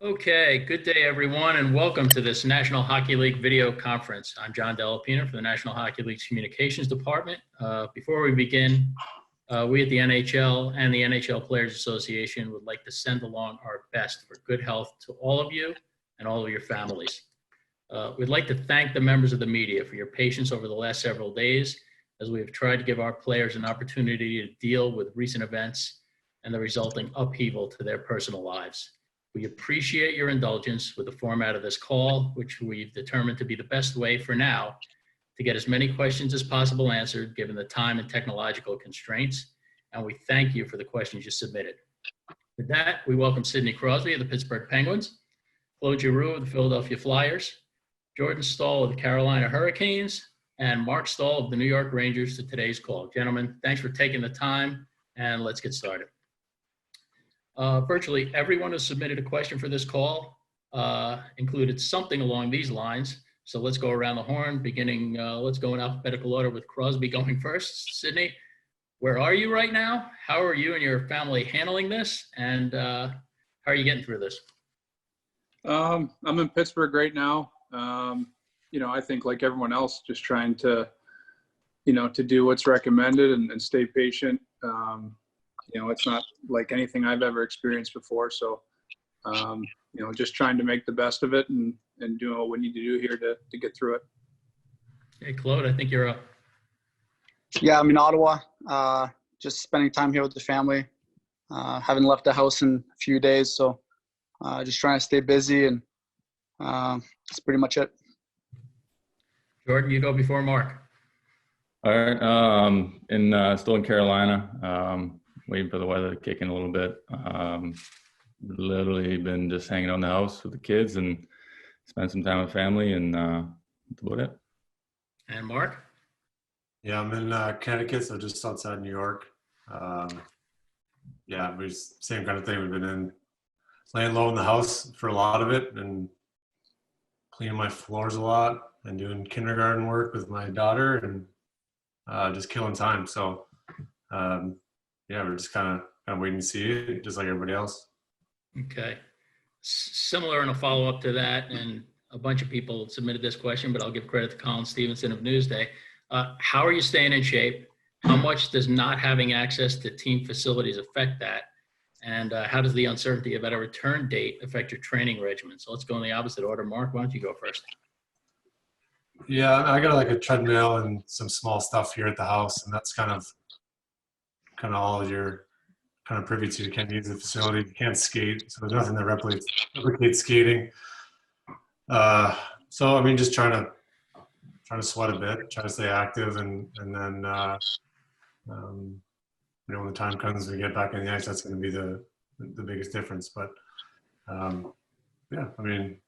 Okay, good day, everyone, and welcome to this National Hockey League video conference. I'm John Delapina from the National Hockey League's Communications Department. Before we begin, we at the NHL and the NHL Players Association would like to send along our best for good health to all of you and all of your families. We'd like to thank the members of the media for your patience over the last several days as we have tried to give our players an opportunity to deal with recent events and the resulting upheaval to their personal lives. We appreciate your indulgence with the format of this call, which we've determined to be the best way for now to get as many questions as possible answered given the time and technological constraints. And we thank you for the questions you submitted. With that, we welcome Sidney Crosby of the Pittsburgh Penguins, Claude Giroux of the Philadelphia Flyers, Jordan Staal of the Carolina Hurricanes, and Marc Staal of the New York Rangers to today's call. Gentlemen, thanks for taking the time, and let's get started. Virtually everyone who submitted a question for this call included something along these lines. So let's go around the horn, let's go in alphabetical order with Crosby going first. Sidney, where are you right now? How are you and your family handling this? And how are you getting through this? I'm in Pittsburgh right now. I think like everyone else, just trying to, to do what's recommended and stay patient. It's not like anything I've ever experienced before. So, just trying to make the best of it and doing what we need to do here to get through it. Hey, Claude, I think you're up. Yeah, I'm in Ottawa. Just spending time here with the family. Haven't left the house in a few days. So just trying to stay busy, and that's pretty much it. Jordan, you go before Mark. All right. Still in Carolina. Waiting for the weather to kick in a little bit. Literally been just hanging out in the house with the kids and spend some time with family, and that's about it. And Mark? Yeah, I'm in Connecticut, so just outside New York. Same kind of thing. We've been laying low in the house for a lot of it and cleaning my floors a lot and doing kindergarten work with my daughter and just killing time. So, we're just kind of waiting to see it, just like everybody else. Okay. Similar in a follow-up to that, and a bunch of people submitted this question, but I'll give credit to Colin Stevenson of Newsday. How are you staying in shape? How much does not having access to team facilities affect that? And how does the uncertainty about a return date affect your training regimen? So let's go in the opposite order. Mark, why don't you go first? Yeah, I got like a treadmill and some small stuff here at the house, and that's kind of all you're kind of privy to. You can't use the facility, you can't skate, so there's nothing that replicates skating. So I mean, just trying to sweat a bit, try to stay active, and then when the time comes we get back in the ice, that's going to be the biggest difference. But I mean,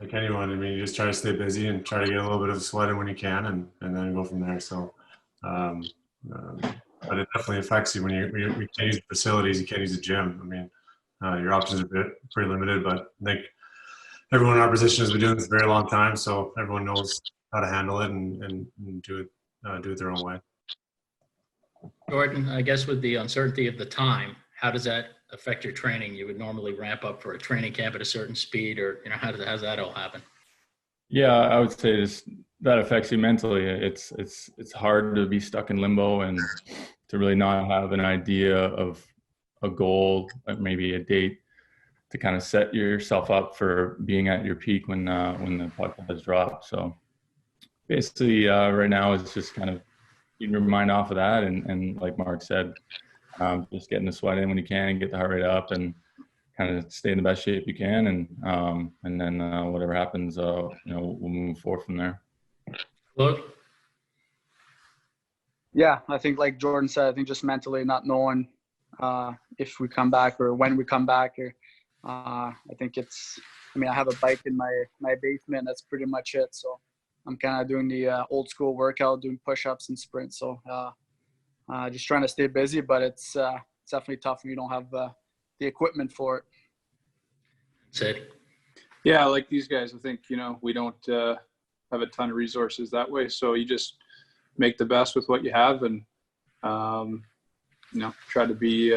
like anyone, I mean, you just try to stay busy and try to get a little bit of sweat in when you can, and then go from there. So. But it definitely affects you when you can't use the facilities, you can't use the gym. I mean, your options are pretty limited, but I think everyone in our position has been doing this a very long time, so everyone knows how to handle it and do it their own way. Jordan, I guess with the uncertainty of the time, how does that affect your training? You would normally ramp up for a training camp at a certain speed, or how does that all happen? Yeah, I would say that affects you mentally. It's hard to be stuck in limbo and to really not have an idea of a goal, like maybe a date, to kind of set yourself up for being at your peak when the puck has dropped. So basically, right now it's just kind of keeping your mind off of that, and like Mark said, just getting the sweat in when you can and get the heart rate up and kind of stay in the best shape you can, and then whatever happens, we'll move forward from there. Look. Yeah, I think like Jordan said, I think just mentally not knowing if we come back or when we come back. Or I have a bike in my basement. That's pretty much it. So I'm kind of doing the old school workout, doing push-ups and sprints. So just trying to stay busy, but it's definitely tough when you don't have the equipment for it. Sid? Yeah, like these guys, I think, we don't have a ton of resources that way. So you just make the best with what you have and, try to be,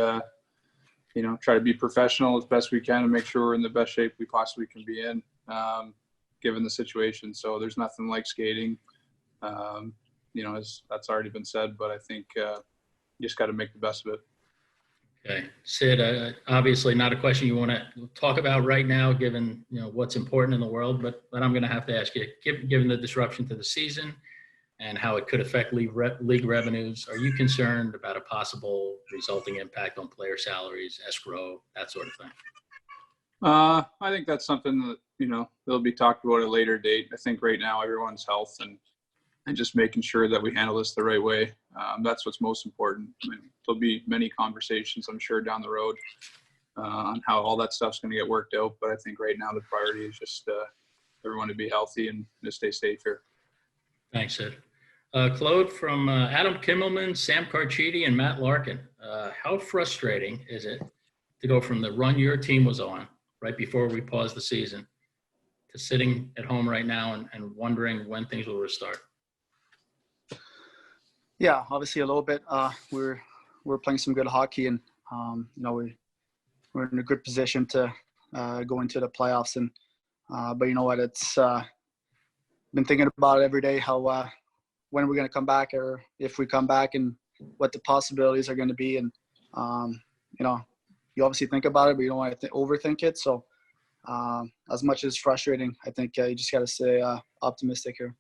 try to be professional as best we can and make sure we're in the best shape we possibly can be in, given the situation. So there's nothing like skating, as that's already been said, but I think you just got to make the best of it. Okay. Sid, obviously not a question you want to talk about right now, given what's important in the world, but I'm going to have to ask you, given the disruption to the season and how it could affect league revenues, are you concerned about a possible resulting impact on player salaries, escrow, that sort of thing? I think that's something that, they'll be talked about at a later date. I think right now everyone's health and just making sure that we handle this the right way. That's what's most important. I mean, there'll be many conversations, I'm sure, down the road on how all that stuff's going to get worked out. But I think right now the priority is just everyone to be healthy and to stay safe here. Thanks, Sid. Claude, from Adam Kimmelman, Sam Carchidi, and Matt Larkin, how frustrating is it to go from the run your team was on right before we paused the season to sitting at home right now and wondering when things will restart? Yeah, obviously a little bit. We're playing some good hockey, and we're in a good position to go into the playoffs. And but you know what? It's been thinking about it every day. How when we're going to come back, or if we come back, and what the possibilities are going to be. And you obviously think about it, but you don't want to overthink it. So as much as frustrating, I think you just got to stay optimistic here.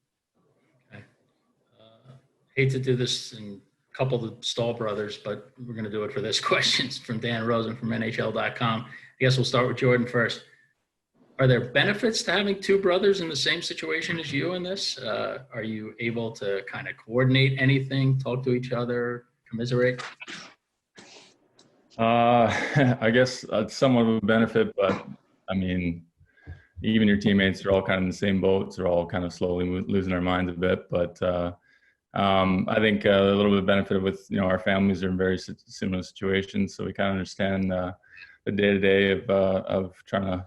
Hate to do this and couple the Staal brothers, but we're going to do it for this question from Dan Rosen from NHL.com. I guess we'll start with Jordan first. Are there benefits to having two brothers in the same situation as you in this? Are you able to kind of coordinate anything, talk to each other, commiserate? I guess that's somewhat of a benefit, but I mean, even your teammates are all kind of in the same boat. They're all kind of slowly losing their minds a bit, but I think a little bit of benefit with, our families are in very similar situations. So we kind of understand the day-to-day of trying to,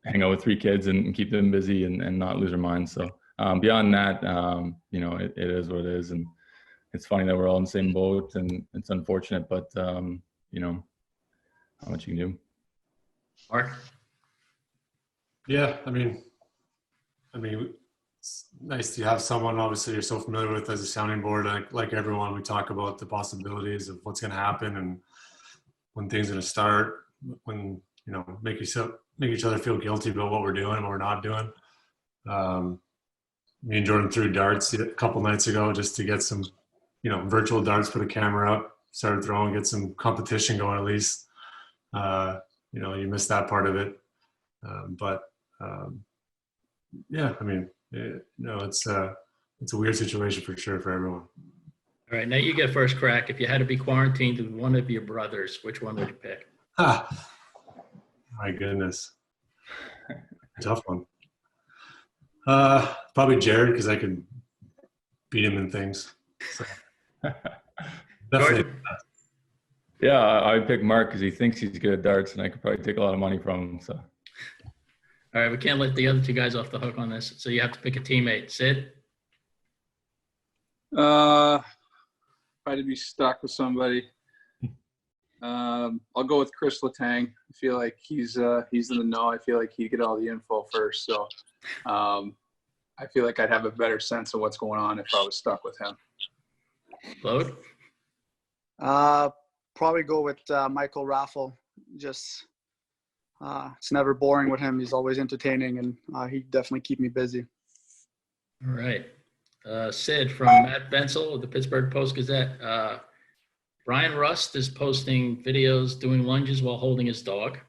hang out with three kids and keep them busy and not lose their minds. So beyond that, it is what it is. And it's funny that we're all in the same boat, and it's unfortunate, but, not much you can do. Mark? Yeah, I mean, it's nice to have someone obviously you're so familiar with as a sounding board. Like everyone, we talk about the possibilities of what's going to happen and when things are going to start, when, make each other feel guilty about what we're doing and what we're not doing. Me and Jordan threw darts a couple nights ago just to get some, virtual darts, put a camera up, started throwing, get some competition going at least. You miss that part of it. Yeah, I mean, it's a weird situation for sure for everyone. All right, now you get first crack. If you had to be quarantined with one of your brothers, which one would you pick? My goodness. Tough one. Probably Jared, because I could beat him in things. So. Definitely. Yeah, I would pick Mark because he thinks he's good at darts, and I could probably take a lot of money from him. So. All right, we can't let the other two guys off the hook on this, so you have to pick a teammate. Sid? If I had to be stuck with somebody, I'll go with Chris Letang. I feel like he's in the know. I feel like he'd get all the info first. So I feel like I'd have a better sense of what's going on if I was stuck with him. Claude? Probably go with Michael Raffle. Just it's never boring with him. He's always entertaining, and he definitely keep me busy. All right. Sid, from Matt Bensel of the Pittsburgh Post-Gazette. Brian Rust is posting videos doing lunges while holding his dog.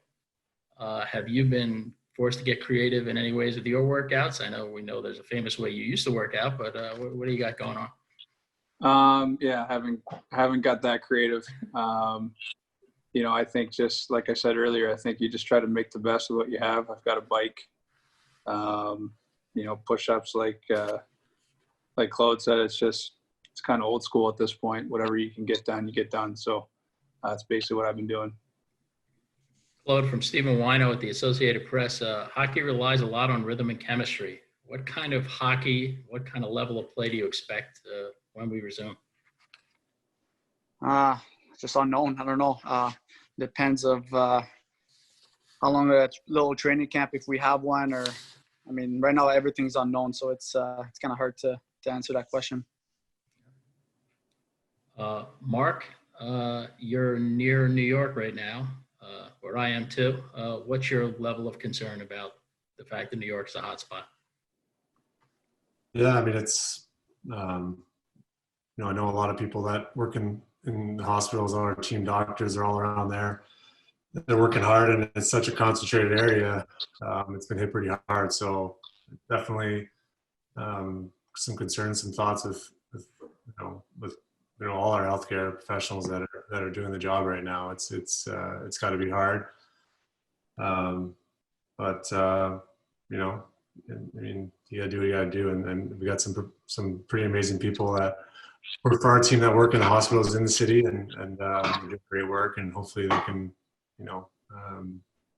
Have you been forced to get creative in any ways with your workouts? We know there's a famous way you used to work out, but what do you got going on? Yeah, haven't got that creative. I think just like I said earlier, I think you just try to make the best of what you have. I've got a bike, push-ups like Claude said, it's kind of old school at this point. Whatever you can get done, you get done. So that's basically what I've been doing. Claude, from Stephen Wino at the Associated Press. Hockey relies a lot on rhythm and chemistry. What kind of hockey, what kind of level of play do you expect when we resume? Just unknown. I don't know. depends of how long a little training camp, if we have one, or I mean, right now everything's unknown, so it's kind of hard to answer that question. Mark, you're near New York right now, where I am too. What's your level of concern about the fact that New York's a hot spot? Yeah, I mean, it's, I know a lot of people that work in the hospitals, our team doctors are all around there. They're working hard, and it's such a concentrated area. It's been hit pretty hard. So definitely some concerns, some thoughts with all our healthcare professionals that are doing the job right now. It's got to be hard. I mean, you gotta do what you gotta do, and we got some pretty amazing people that work for our team that work in the hospitals in the city, and they do great work, and hopefully they can,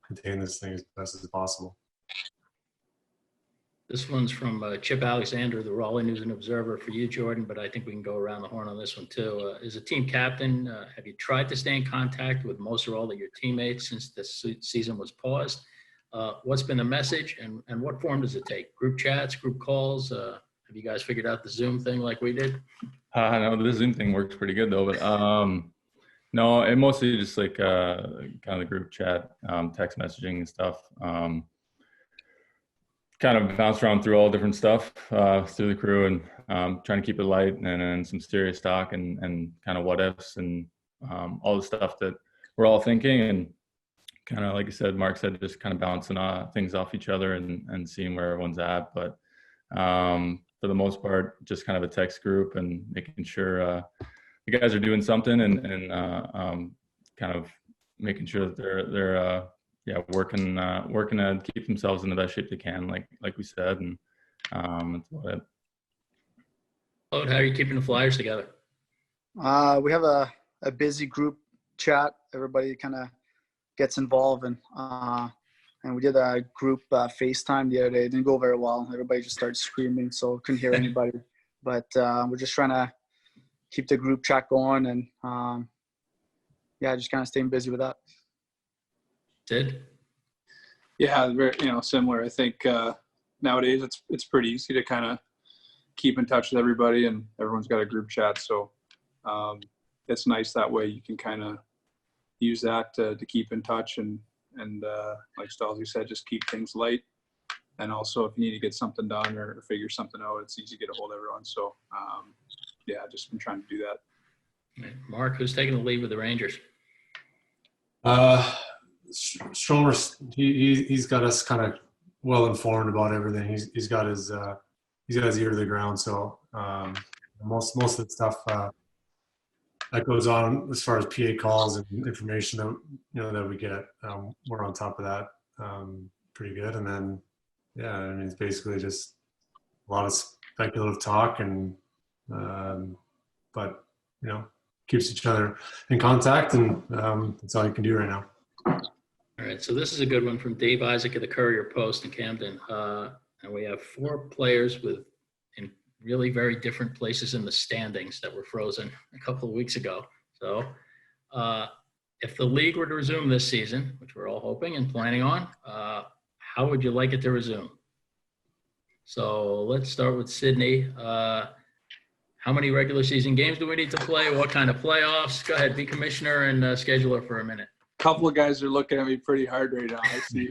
contain this thing as best as possible. This one's from Chip Alexander, the Raleigh News and Observer, for you, Jordan, but I think we can go around the horn on this one too. As a team captain, have you tried to stay in contact with most or all of your teammates since the season was paused? What's been the message, and what form does it take? Group chats, group calls? Have you guys figured out the Zoom thing like we did? No, the Zoom thing works pretty good though, but no, it mostly just like kind of the group chat, text messaging and stuff. Kind of bounce around through all different stuff through the crew, and trying to keep it light, and then some serious talk and kind of what ifs and all the stuff that we're all thinking, and kind of like you said, Mark said, just kind of bouncing things off each other and seeing where everyone's at. But for the most part, just kind of a text group and making sure the guys are doing something, and kind of making sure that they're working to keep themselves in the best shape they can, like we said, and that's about it. Claude, how are you keeping the Flyers together? We have a busy group chat. Everybody kind of gets involved, and we did a group FaceTime the other day. It didn't go very well. Everybody just started screaming, so couldn't hear anybody. But we're just trying to keep the group chat going, and just kind of staying busy with that. Sid? Yeah, very, similar. I think nowadays it's pretty easy to kind of keep in touch with everybody, and everyone's got a group chat. So it's nice that way. You can kind of use that to keep in touch, and like Staal, you said, just keep things light. And also, if you need to get something done or figure something out, it's easy to get a hold of everyone. So just been trying to do that. Mark, who's taking the lead with the Rangers? Stromer, he's got us kind of well informed about everything. He's got his ear to the ground. So most of the stuff that goes on as far as PA calls and information that we get, we're on top of that pretty good. And then it's basically just a lot of speculative talk, and but keeps each other in contact, and that's all you can do right now. All right, so this is a good one from Dave Isaac of the Courier Post in Camden. And we have 4 players in really very different places in the standings that were frozen a couple of weeks ago. So if the league were to resume this season, which we're all hoping and planning on, how would you like it to resume? So let's start with Sidney. How many regular season games do we need to play? What kind of playoffs? Go ahead, be commissioner and scheduler for a minute. Couple of guys are looking at me pretty hard right now. I see.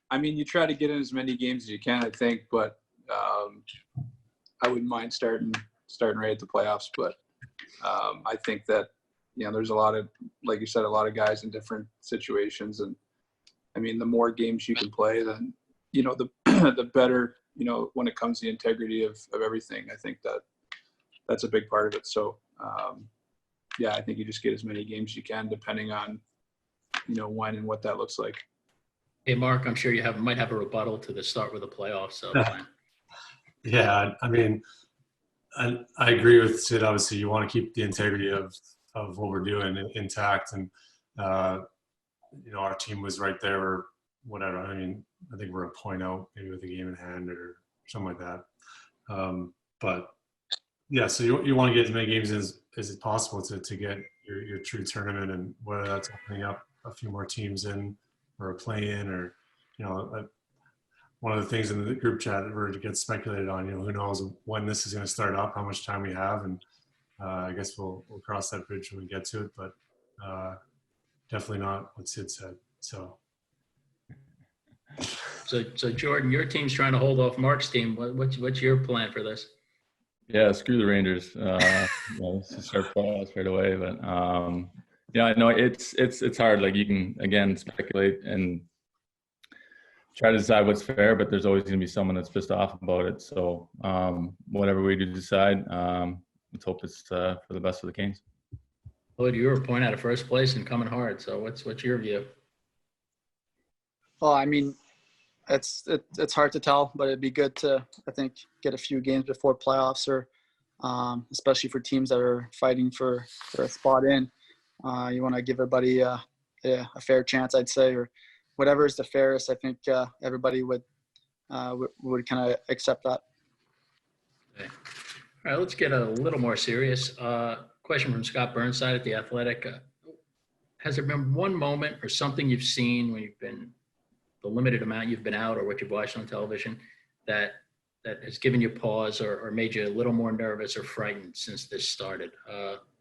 I mean, you try to get in as many games as you can, I think, but I wouldn't mind starting right at the playoffs. But I think that there's a lot of, like you said, a lot of guys in different situations, and I mean, the more games you can play, then the better. When it comes to the integrity of everything, I think that's a big part of it. So. I think you just get as many games as you can, depending on, when and what that looks like. Hey, Mark, I'm sure you might have a rebuttal to the start with the playoffs. So. Yeah, I mean, I agree with Sid. Obviously, you want to keep the integrity of what we're doing intact, and our team was right there, or whatever. I mean, I think we're a point out, maybe with a game in hand or something like that. But Yeah, so you want to get as many games as possible to get your true tournament, and whether that's opening up a few more teams in or a play-in, or one of the things in the group chat that we're to get speculated on, who knows when this is going to start up, how much time we have, and I guess we'll cross that bridge when we get to it, but definitely not what Sid said. So Jordan, your team's trying to hold off Mark's team. What's your plan for this? Yeah, screw the Rangers. Let's just start playoffs right away. But yeah, I know it's hard. Like, you can again speculate and try to decide what's fair, but there's always going to be someone that's pissed off about it. So whatever we do decide, let's hope it's for the best of the Canes. Lloyd, you were a point out of first place and coming hard. So what's your view? Well, I mean, it's hard to tell, but it'd be good to, I think, get a few games before playoffs, or especially for teams that are fighting for a spot in. You want to give everybody a fair chance, I'd say, or whatever is the fairest. I think everybody would kind of accept that. Okay. All right, let's get a little more serious. Question from Scott Burnside at The Athletic. Has there been one moment or something you've seen when you've been the limited amount you've been out, or what you've watched on television, that has given you pause or made you a little more nervous or frightened since this started?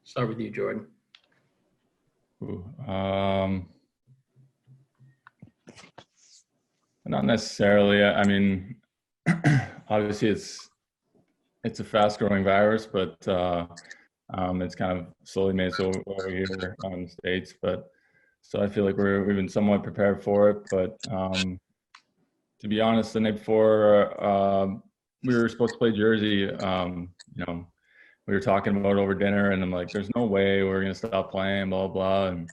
Start with you, Jordan. Not necessarily. I mean, obviously it's a fast-growing virus, but it's kind of slowly made its way over here in the States. But so I feel like we've been somewhat prepared for it. But to be honest, the night before we were supposed to play Jersey, we were talking about it over dinner, and I'm like, there's no way we're going to stop playing, blah, blah. And,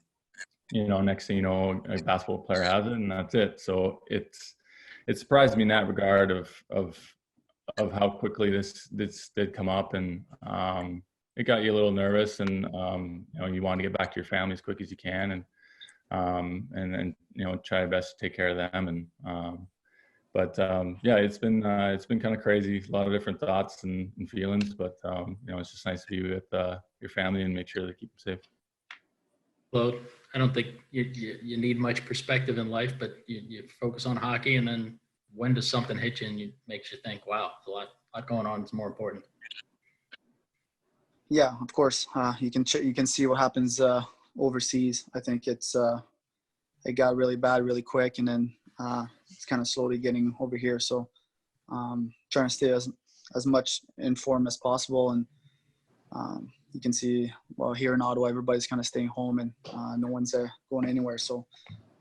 next thing you know, a basketball player has it, and that's it. So it surprised me in that regard of how quickly this did come up, and it got you a little nervous, and you want to get back to your family as quick as you can, and try your best to take care of them, and yeah, it's been kind of crazy, a lot of different thoughts and feelings, but it's just nice to be with your family and make sure they keep them safe. Claude, I don't think you need much perspective in life, but you focus on hockey, and then when does something hit you and it makes you think, wow, there's a lot going on, it's more important? Yeah, of course. You can see what happens overseas. I think it got really bad really quick, and then it's kind of slowly getting over here. So trying to stay as much informed as possible, and you can see, well, here in Ottawa, everybody's kind of staying home, and no one's going anywhere. So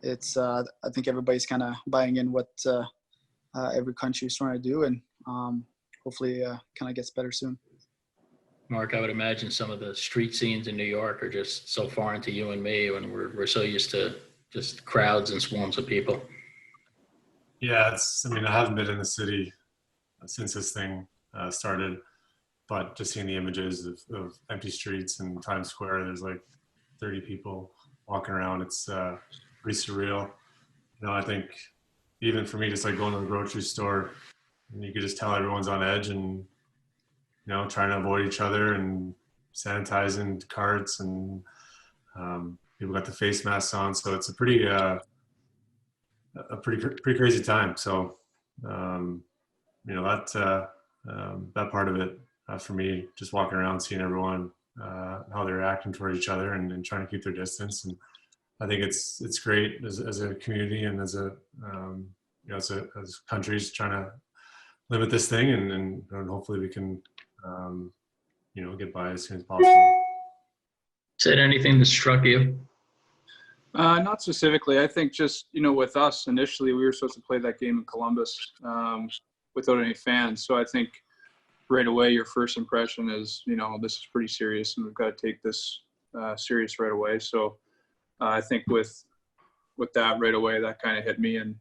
it's I think everybody's kind of buying in what every country is trying to do, and hopefully kind of gets better soon. Mark, I would imagine some of the street scenes in New York are just so foreign to you and me, when we're so used to just crowds and swarms of people. Yeah, I haven't been in the city since this thing started, but just seeing the images of empty streets in Times Square, there's like 30 people walking around. It's pretty surreal. I think even for me, just like going to the grocery store, and you could just tell everyone's on edge, and trying to avoid each other and sanitizing carts, and people got the face masks on. So it's a pretty crazy time. So that part of it for me, just walking around, seeing everyone how they're acting toward each other, and trying to keep their distance. And I think it's great as a community, and as countries trying to limit this thing, and hopefully we can get by as soon as possible. Said anything that struck you? Not specifically. I think just, with us initially, we were supposed to play that game in Columbus without any fans. So I think right away your first impression is, this is pretty serious, and we've got to take this serious right away. So I think with that right away, that kind of hit me, and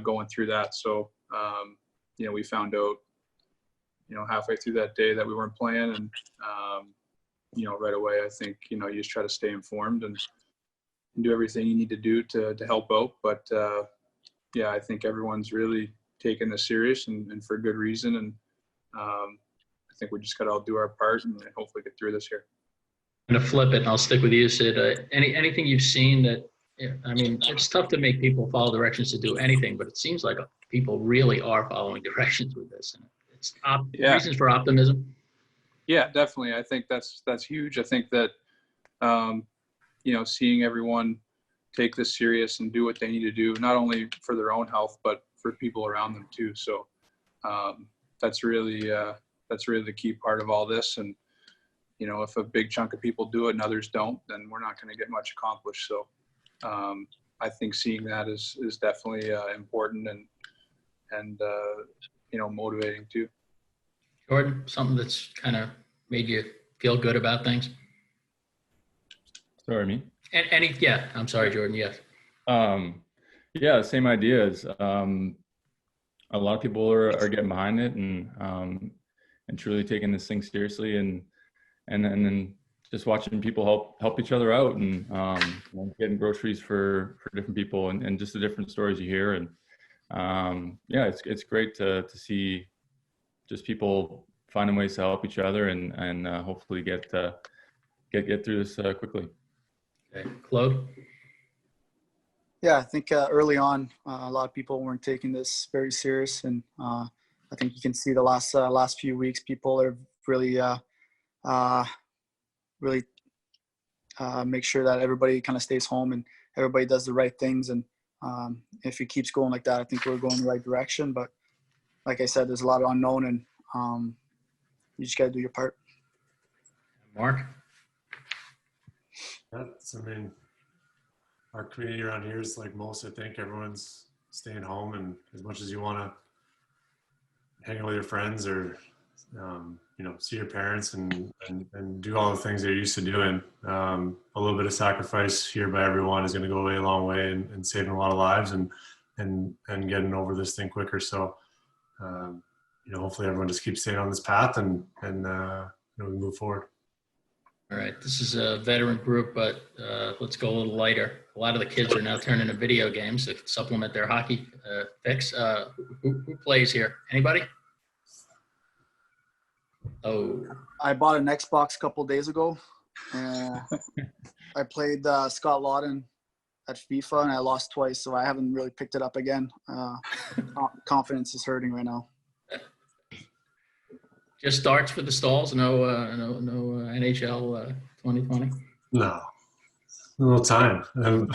going through that. So, we found out, halfway through that day that we weren't playing, and, right away, I think, you just try to stay informed and do everything you need to do to help out. But yeah, I think everyone's really taking this serious, and for good reason. And I think we just got to all do our part and hopefully get through this year. And to flip it, and I'll stick with you, Sid. Anything you've seen that, I mean, it's tough to make people follow directions to do anything, but it seems like people really are following directions with this. And it's reasons for optimism. Yeah, definitely. I think that's huge. I think that, seeing everyone take this serious and do what they need to do, not only for their own health, but for people around them too. So that's really the key part of all this. And, if a big chunk of people do it and others don't, then we're not going to get much accomplished. So I think seeing that is definitely important and motivating too. Jordan, something that's kind of made you feel good about things? Sorry, me? I'm sorry, Jordan, yes. Yeah, same ideas. A lot of people are getting behind it and truly taking this thing seriously and then just watching people help each other out and getting groceries for different people and just the different stories you hear. And it's great to see just people finding ways to help each other and hopefully get through this quickly. Okay, Claude? Yeah, I think early on, a lot of people weren't taking this very serious, and I think you can see the last few weeks, people are really make sure that everybody kind of stays home and everybody does the right things. And if it keeps going like that, I think we're going the right direction. But like I said, there's a lot of unknown, and you just got to do your part. Mark? Our community around here is like most. I think everyone's staying home, and as much as you want to hang out with your friends or see your parents and do all the things they're used to doing, a little bit of sacrifice here by everyone is going to go a long way in saving a lot of lives and getting over this thing quicker. So hopefully everyone just keeps staying on this path and we move forward. All right, this is a veteran group, but let's go a little lighter. A lot of the kids are now turning to video games to supplement their hockey fix. Who plays here? Anybody? Oh, I bought an Xbox a couple days ago. I played Scott Lawton at FIFA, and I lost twice, so I haven't really picked it up again. Confidence is hurting right now. just starts for the Staals? No NHL 2020? No. A little time. And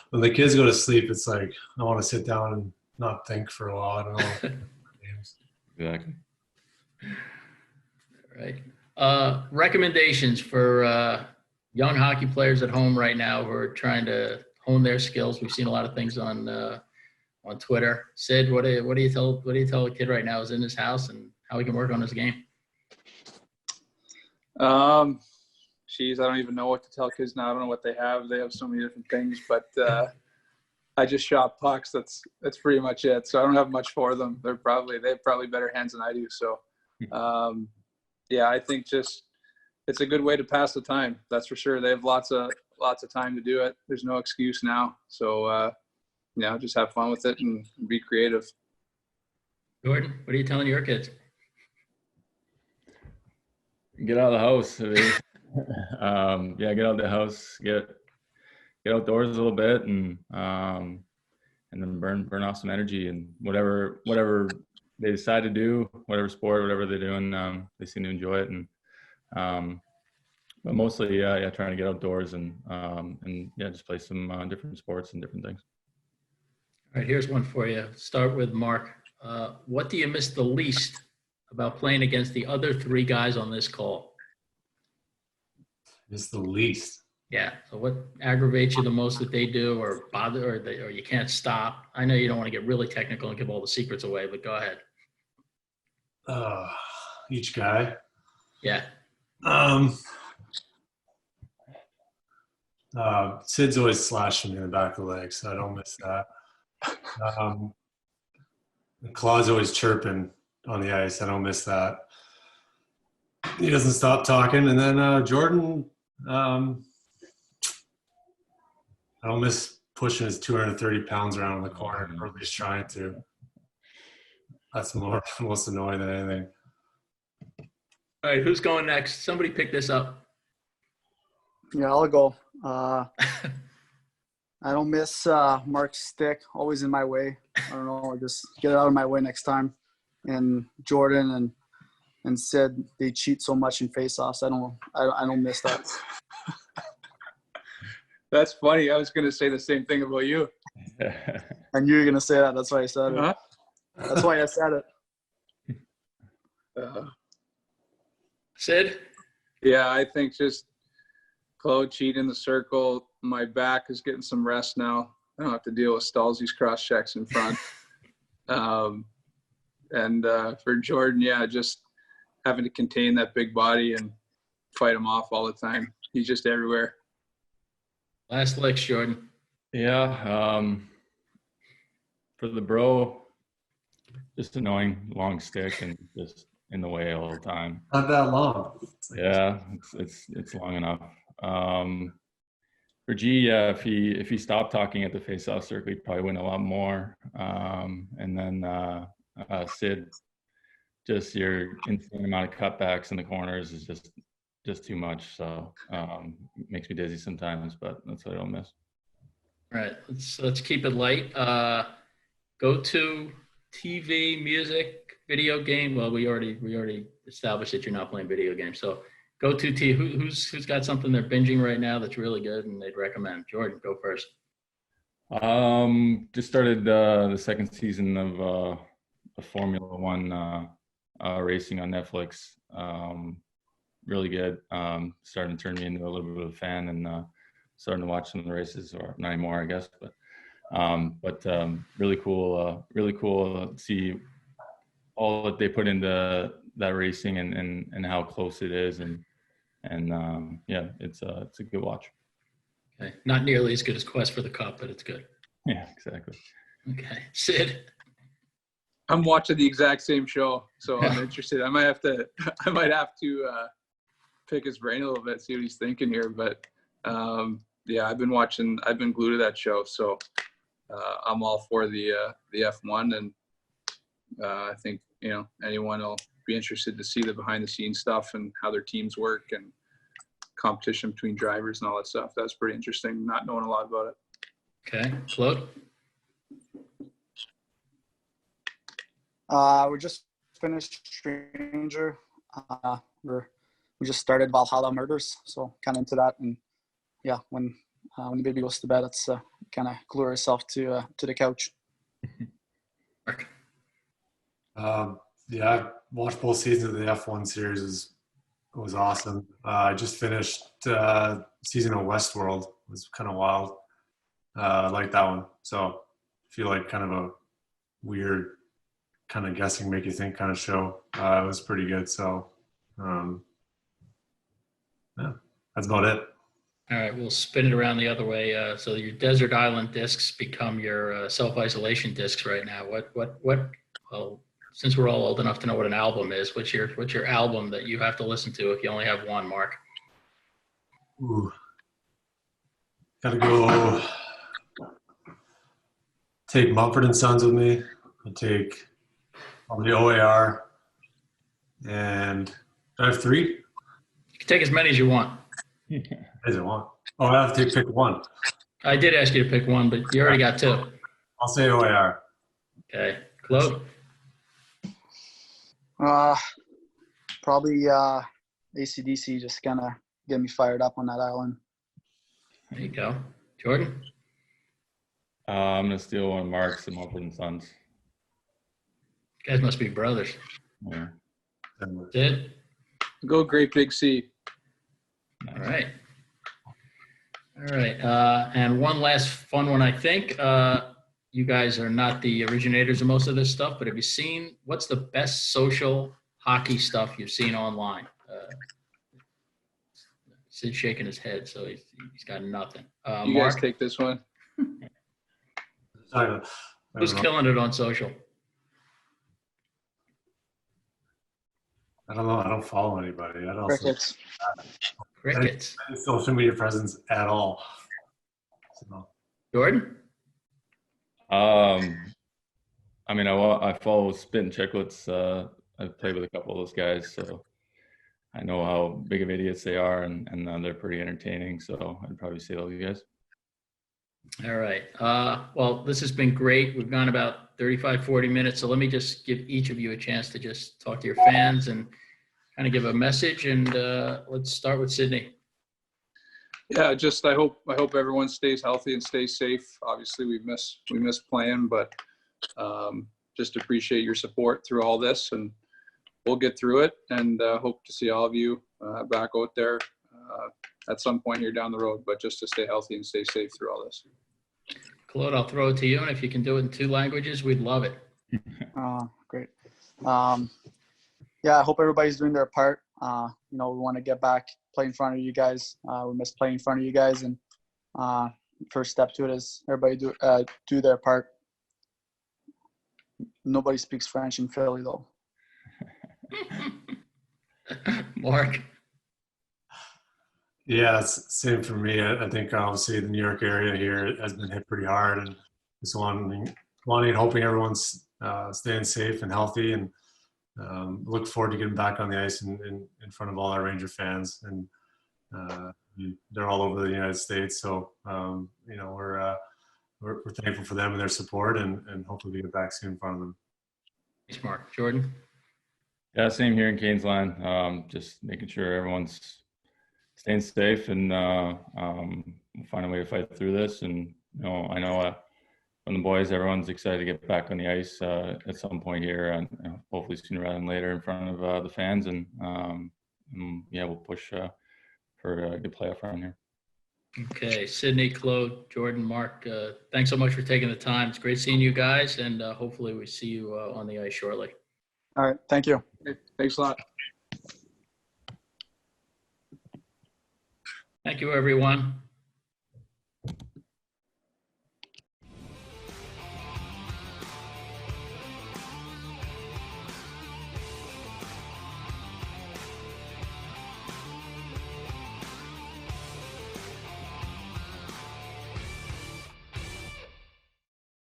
when the kids go to sleep, it's like I want to sit down and not think for a while. I don't know. Exactly. All right. Recommendations for young hockey players at home right now who are trying to hone their skills. We've seen a lot of things on Twitter. Sid, what do you tell a kid right now who's in his house and how he can work on his game? I don't even know what to tell kids now. I don't know what they have. They have so many different things, but I just shop pucks. That's pretty much it. So I don't have much for them. They have probably better hands than I do. So I think just it's a good way to pass the time. That's for sure. They have lots of time to do it. There's no excuse now. So just have fun with it and be creative. Jordan, what are you telling your kids? Get out of the house. Get out of the house. Get outdoors a little bit, and then burn off some energy, and whatever they decide to do, whatever sport, whatever they're doing, they seem to enjoy it, and but mostly trying to get outdoors and just play some different sports and different things. All right, here's one for you. Start with Mark. What do you miss the least about playing against the other three guys on this call? Miss the least? Yeah. So what aggravates you the most that they do, or bother, or you can't stop? I know you don't want to get really technical and give all the secrets away, but go ahead. Each guy. Yeah. Sid's always slashing me in the back of the leg, so I don't miss that. Claude's always chirping on the ice. I don't miss that. He doesn't stop talking. And then Jordan, I don't miss pushing his 230 pounds around in the corner, or at least trying to. That's most annoying than anything. All right, who's going next? Somebody pick this up. Yeah, I'll go. I don't miss Marc's stick, always in my way. I don't know, just get it out of my way next time. And Jordan and Sid, they cheat so much in face-offs. I don't miss that. That's funny. I was going to say the same thing about you. And you were gonna say that. That's why I said it. Huh? That's why I said it. Sid? Yeah, I think just Claude cheat in the circle. My back is getting some rest now. I don't have to deal with Stalzy's cross checks in front. And for Jordan, yeah, just having to contain that big body and fight him off all the time. He's just everywhere. Last licks, Jordan. Yeah. For the bro, just annoying long stick and just in the way all the time. Not that long. Yeah, it's long enough. For G, yeah, if he stopped talking at the face-off circle, he'd probably win a lot more. And then Sid, just your insane amount of cutbacks in the corners is just too much. So makes me dizzy sometimes, but that's what I don't miss. All right, let's keep it light. Go to TV, music, video game. Well, we already established that you're not playing video games. So go to TV. Who's got something they're binging right now that's really good and they'd recommend? Jordan, go first. Just started the second season of Formula One racing on Netflix. Really good. Starting to turn me into a little bit of a fan and starting to watch some of the races, or not anymore, I guess. But really cool. Really cool to see all that they put into that racing and how close it is, and yeah, it's a good watch. Okay, not nearly as good as Quest for the Cup, but it's good. Yeah, exactly. Okay, Sid. I'm watching the exact same show, so I'm interested. I might have to pick his brain a little bit, see what he's thinking here. But yeah, I've been glued to that show, so I'm all for the F1, and I think anyone will be interested to see the behind the scenes stuff and how their teams work and competition between drivers and all that stuff. That's pretty interesting, not knowing a lot about it. Okay, Claude. We just finished Stranger. We just started Valhalla Murders, so kind of into that. And yeah, when the baby goes to bed, it's kind of glue herself to the couch. Mark. Yeah, I watched both seasons of the F1 series. It was awesome. I just finished season of Westworld. It was kind of wild. I like that one. So I feel like kind of a weird, kind of guessing, make you think kind of show. It was pretty good. So yeah, that's about it. All right, we'll spin it around the other way. So your Desert Island discs become your self-isolation discs right now. What? Well, since we're all old enough to know what an album is, what's your album that you have to listen to if you only have one, Mark? Ooh. Gotta go take Mumford & Sons with me. I'll take probably OAR. And do I have three? You can take as many as you want. As I want. Oh, I have to pick one. I did ask you to pick one, but you already got two. I'll say OAR. Okay. Claude? Probably AC/DC, just kind of get me fired up on that island. There you go. Jordan? I'm gonna steal one of Mark's and Mumford & Sons. You guys must be brothers. Yeah. Sid? Go Great Big Sea. All right. All right. And one last fun one, I think. You guys are not the originators of most of this stuff, but have you seen what's the best social hockey stuff you've seen online? Sid's shaking his head, so he's got nothing. You Mark, guys take this one. who's killing it on social? I don't know. I don't follow anybody. I don't. Crickets. Crickets. I don't social media presence at all. So. Jordan? I mean, I follow Spit and Chicklets. I've played with a couple of those guys, so I know how big of idiots they are, and they're pretty entertaining. So I'd probably say all you guys. All right. Well, this has been great. We've gone about 35, 40 minutes. So let me just give each of you a chance to just talk to your fans and kind of give a message. And let's start with Sidney. Yeah, just I hope everyone stays healthy and stays safe. Obviously, we miss playing, but just appreciate your support through all this, and we'll get through it. And hope to see all of you back out there at some point here down the road. But just to stay healthy and stay safe through all this. Claude, I'll throw it to you, and if you can do it in 2 languages, we'd love it. Great. Yeah, I hope everybody's doing their part. We want to get back, play in front of you guys. We miss playing in front of you guys, and first step to it is everybody do their part. Nobody speaks French in Philly, though. Mark. Yeah, it's same for me. I think obviously the New York area here has been hit pretty hard, and just wanting and hoping everyone's staying safe and healthy, and look forward to getting back on the ice in front of all our Ranger fans. And they're all over the United States, so we're thankful for them and their support, and hopefully we get back soon in front of them. Thanks, Mark. Jordan. Yeah, same here in Canes Line. Just making sure everyone's staying safe, and we'll find a way to fight through this. And I know from the boys, everyone's excited to get back on the ice at some point here, and hopefully sooner rather than later in front of the fans. And yeah, we'll push for a good playoff run here. Okay, Sidney, Claude, Jordan, Mark, thanks so much for taking the time. It's great seeing you guys, and hopefully we see you on the ice shortly. All right. Thank you. Thanks a lot. Thank you, everyone.